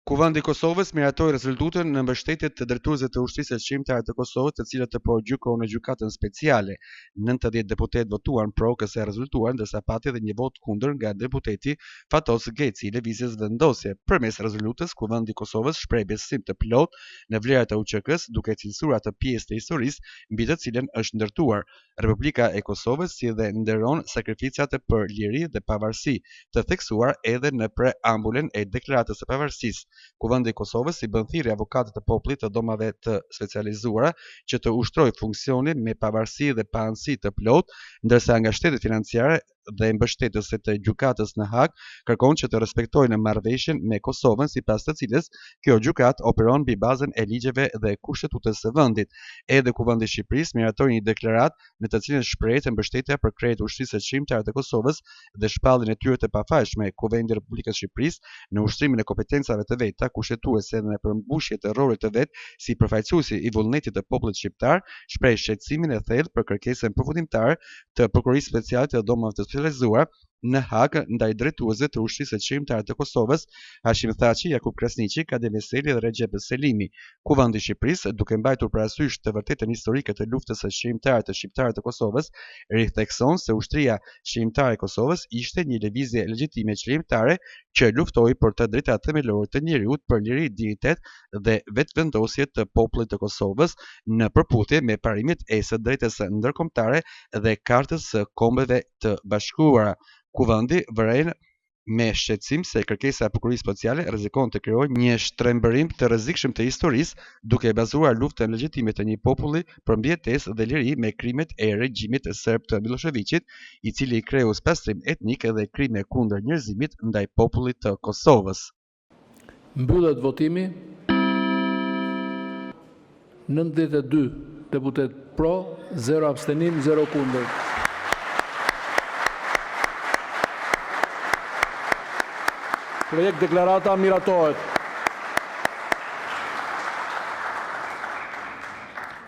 Kuvëndi i Kosovës miratoi rezultatën në mbështetje të drejtuesve të ushtrisë shqiptare të Kosovës, të cilët të përgjykon në gjykatën speciale. 90 deputet votuan pro kësaj rezultuar, ndërsa pati edhe një vot kundër nga deputeti Fatos Geci i Lëvizjes Vendosje. Përmes rezolutës, Kuvëndi i Kosovës shpreh besim të plotë në vlerat e UÇK-s, duke cilësuar atë pjesë të historisë mbi të cilën është ndërtuar. Republika e Kosovës si dhe nderon sakrificat për liri dhe pavarësi, të theksuar edhe në preambulën e deklaratës së pavarësisë. Kuvëndi i Kosovës i bën thirrje avokatët të popullit të domave të specializuara që të ushtrojë funksionin me pavarësi dhe pa anësi të plotë, ndërsa nga shtetet financiare dhe mbështetëse të gjykatës në Hag kërkon që të respektojnë marrëveshjen me Kosovën, sipas të cilës kjo gjykatë operon mbi bazën e ligjeve dhe kushtetutës së vendit. Edhe Kuvëndi i Shqipërisë miratoi një deklaratë në të cilën shprehet mbështetja për krejt ushtrisë shqiptare të Kosovës dhe shpalljen e tyre të pafajshme. Kuvëndi i Republikës së Shqipërisë në ushtrimin e kompetencave të veta kushtetuese dhe në përmbushje të rolit të vet si përfaqësuesi i vullnetit të popullit shqiptar, shpreh shqetësimin e thellë për kërkesën përfundimtare të prokurorisë speciale të domave të specializuar në Hag ndaj drejtuesve të ushtrisë shqiptare të Kosovës, Hashim Thaçi, Jakub Krasniqi, Kadir Veseli dhe Recep Selimi. Kuvëndi i Shqipërisë, duke mbajtur parasysh të vërtetën historike të luftës së shqiptarët të Kosovës, rithekson se ushtria shqiptare e Kosovës ishte një lëvizje legjitime çlirimtare që luftoi për të drejtat themelore të njeriut, për liri, dinjitet dhe vetvendosje të popullit të Kosovës në përputhje me parimet e së drejtës ndërkombëtare dhe Kartës së Kombeve të Bashkuara. Kuvëndi vëren me shqetësim se kërkesa e prokurorisë speciale rrezikon të krijojë një shtrembërim të rrezikshëm të historisë, duke bazuar luftën legjitime të një populli për mbijetesë dhe liri me krimet e regjimit serb të Miloševićit, i cili kreu pastrim etnik dhe krime kundër njerëzimit ndaj popullit të Kosovës. Mbyllet votimi. 92 deputet pro, 0 abstenim, 0 kundër. Projekt deklarata miratohet.